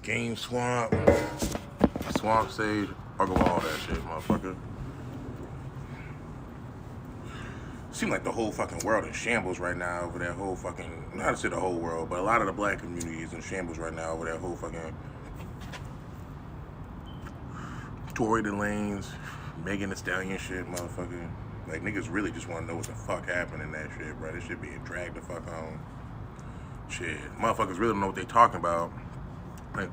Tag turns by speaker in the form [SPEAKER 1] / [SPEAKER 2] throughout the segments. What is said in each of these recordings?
[SPEAKER 1] Game Swamp, Swamp Sage, talk about all that shit, motherfucker. Seems like the whole fucking world in shambles right now over that whole fucking, not to say the whole world, but a lot of the black community is in shambles right now over that whole fucking Tory Lanes, Megan Thee Stallion shit, motherfucker. Like, niggas really just want to know what the fuck happened in that shit, bro. This shit being dragged the fuck on. Shit, motherfuckers really don't know what they talking about. Like,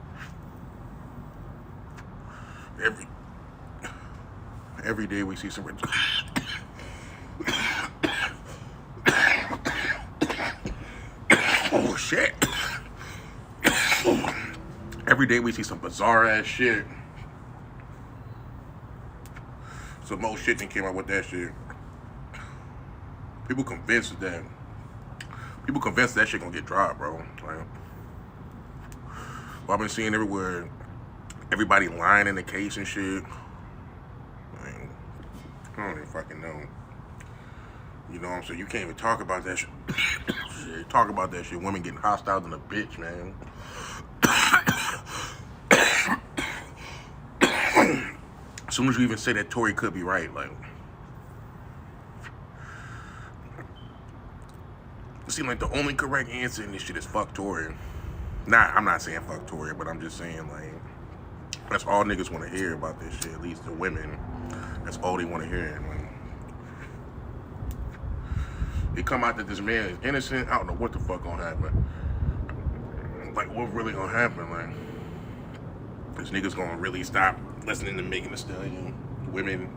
[SPEAKER 1] every day we see some oh shit. Every day we see some bizarre ass shit. Some more shit that came out with that shit. People convinced that shit gonna get dropped, bro. Like, I've been seeing everywhere, everybody lying in the case and shit. Like, I don't even fucking know. You know what I'm saying? You can't even talk about that shit. Talk about that shit. Women getting hostile than a bitch, man. As soon as you even say that Tory could be right, like, it seems like the only correct answer in this shit is fuck Tory. Nah, I'm not saying fuck Tory, but I'm just saying, like, that's all niggas want to hear about this shit. At least the women, that's all they want to hear. Like, it come out that this man is innocent. I don't know what the fuck gonna happen. Like, what really gonna happen? Like, this nigga's gonna really stop listening to Megan Thee Stallion. Women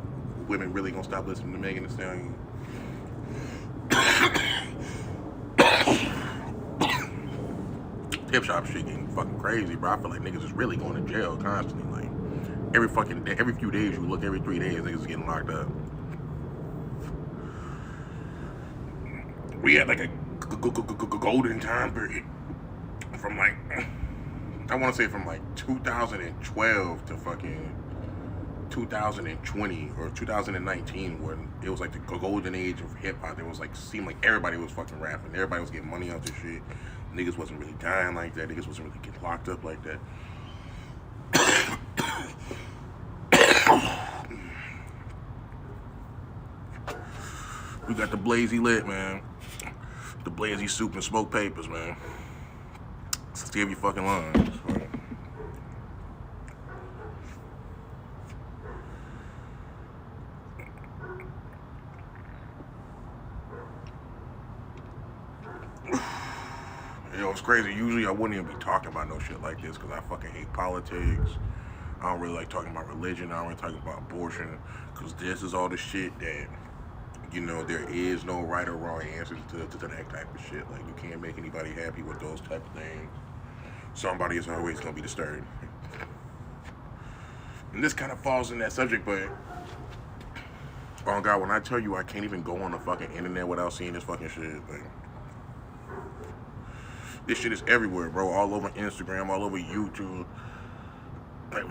[SPEAKER 1] really gonna stop listening to Megan Thee Stallion. Tip shop shit getting fucking crazy, bro. I feel like niggas is really going to jail constantly. Like, every fucking day, every few days you look, every 3 days niggas is getting locked up. We had like a golden time period from like, I want to say from like 2012 to fucking 2020 or 2019, when it was like the golden age of hip hop. It was like, seemed like everybody was fucking rapping, everybody was getting money out this shit. Niggas wasn't really dying like that. Niggas wasn't really getting locked up like that. We got the Blazy lit, man. The Blazy soup and smoke papers, man. Save your fucking lines. Yo, it's crazy. Usually I wouldn't even be talking about no shit like this because I fucking hate politics. I don't really like talking about religion. I don't really talk about abortion because this is all the shit that, you know, there is no right or wrong answers to that type of shit. Like, you can't make anybody happy with those type of things. Somebody is always gonna be disturbed. And this kind of falls in that subject, but oh God, when I tell you I can't even go on the fucking internet without seeing this fucking shit, like, this shit is everywhere, bro. All over Instagram, all over YouTube. Like,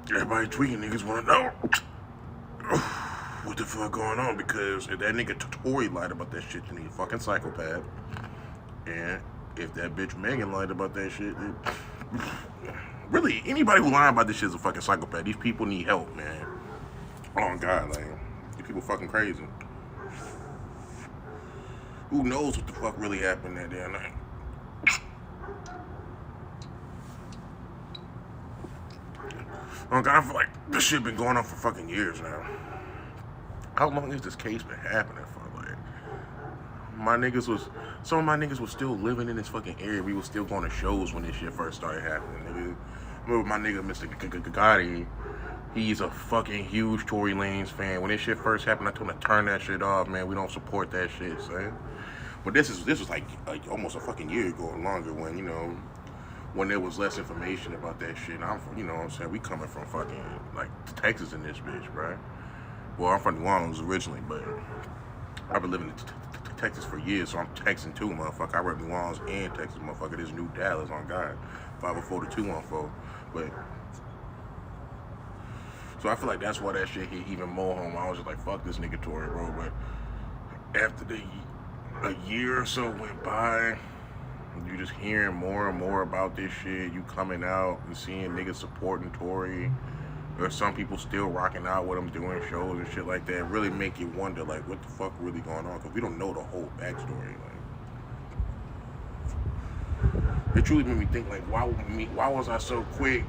[SPEAKER 1] everybody tweeting, niggas wanna know what the fuck going on, because if that nigga Tory lied about that shit, then he's a fucking psychopath. And if that bitch Megan lied about that shit, then really, anybody who lying about this shit is a fucking psychopath. These people need help, man. Oh God, like, these people fucking crazy. Who knows what the fuck really happened that damn night? Oh God, I feel like this shit been going on for fucking years now. How long has this case been happening for? Like, some of my niggas was still living in this fucking area. We was still going to shows when this shit first started happening, nigga. Remember my nigga, Mr. Gotti, he's a fucking huge Tory Lanez fan. When this shit first happened, I told him to turn that shit off, man. We don't support that shit, son. But this was like almost a fucking year ago or longer, when, you know, when there was less information about that shit. I'm from, you know what I'm saying, we coming from fucking, like, Texas in this bitch, bro. Well, I'm from New Orleans originally, but I've been living in Texas for years, so I'm Texan too, motherfucker. I rep New Orleans and Texas, motherfucker. This New Dallas, on God. 504 to 214. But, so I feel like that's why that shit hit even more home. I was just like, fuck this nigga Tory, bro. But after a year or so went by, you just hearing more and more about this shit. You coming out and seeing niggas supporting Tory, or some people still rocking out with him doing shows and shit like that. Really make you wonder, like, what the fuck really going on? Because we don't know the whole backstory. Like, it truly made me think, like, why was I so quick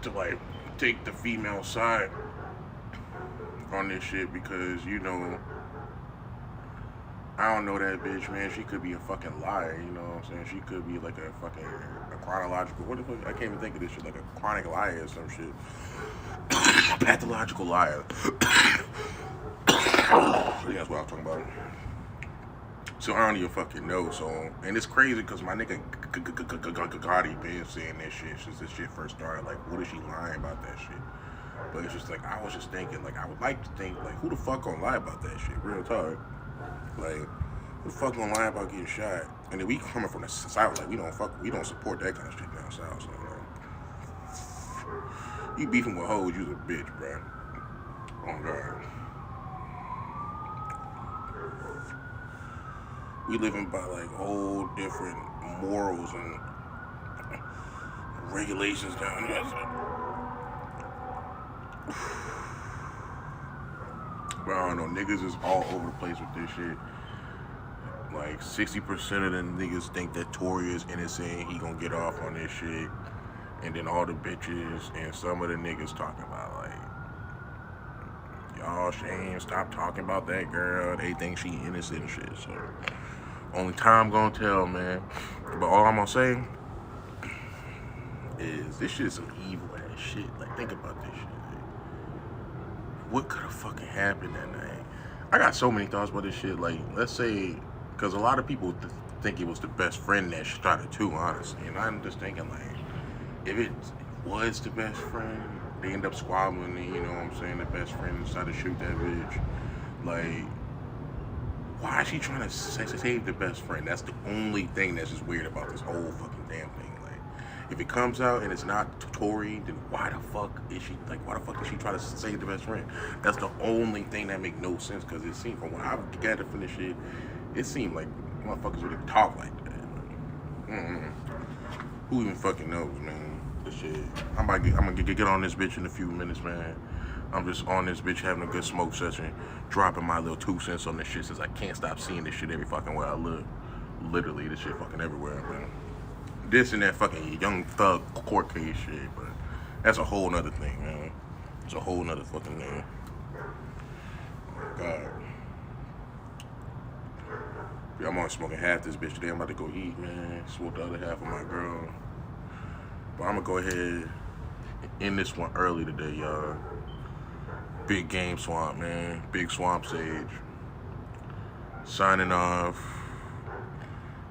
[SPEAKER 1] to like take the female side on this shit? Because I don't know that bitch, man. She could be a fucking liar, you know what I'm saying? She could be like a fucking chronological, what the fuck? I can't even think of this shit, like a chronic liar or some shit. Pathological liar. That's what I'm talking about. So I don't even fucking know. So, and it's crazy because my nigga Gotti been saying this shit since this shit first started. Like, what is she lying about that shit? But it's just like, I was just thinking, like, I would like to think, like, who the fuck gonna lie about that shit? Real talk. Like, who the fuck gonna lie about getting shot? And then we coming from the south, like, we don't support that kind of shit down south. So, you beefing with hoes, you's a bitch, bro. Oh God. We living by like whole different morals and regulations down here. But I don't know, niggas is all over the place with this shit. Like 60% of the niggas think that Tory is innocent, he gonna get off on this shit. And then all the bitches and some of the niggas talking about like, y'all shame, stop talking about that girl. They think she innocent and shit. So only time gonna tell, man. But all I'm gonna say is this shit is some evil ass shit. Like, think about this shit. Like, what could have fucking happened that night? I got so many thoughts about this shit. Like, let's say, because a lot of people think it was the best friend that shot it too, honestly. And I'm just thinking, like, if it was the best friend, they end up squabbling, you know what I'm saying? The best friend decided to shoot that bitch. Like, why is she trying to save the best friend? That's the only thing that's just weird about this whole fucking damn thing. Like, if it comes out and it's not Tory, then why the fuck is she, like, why the fuck is she trying to save the best friend? That's the only thing that make no sense, because it seemed, from what I've gathered from this shit, it seemed like motherfuckers really talk like that. Who even fucking knows, man? This shit. I'm gonna get on this bitch in a few minutes, man. I'm just on this bitch having a good smoke session, dropping my little 2 cents on this shit since I can't stop seeing this shit every fucking where I look. Literally, this shit fucking everywhere, man. This and that fucking Young Thug court case shit, but that's a whole nother thing, man. It's a whole nother fucking thing. Oh, God. Yeah, I'm only smoking half this bitch today. I'm about to go eat, man. Smoke the other half of my girl. But I'm gonna go ahead and end this one early today, y'all. Big game swamp, man. Big swamp sage. Signing off.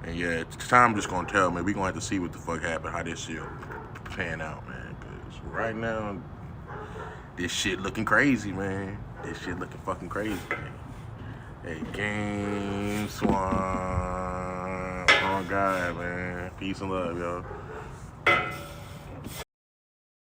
[SPEAKER 1] And yeah, time just gonna tell, man. We gonna have to see what the fuck happened, how this shit pan out, man. Cause right now, this shit looking crazy, man. This shit looking fucking crazy, man. Hey, game swamp. Oh God, man. Peace and love, y'all.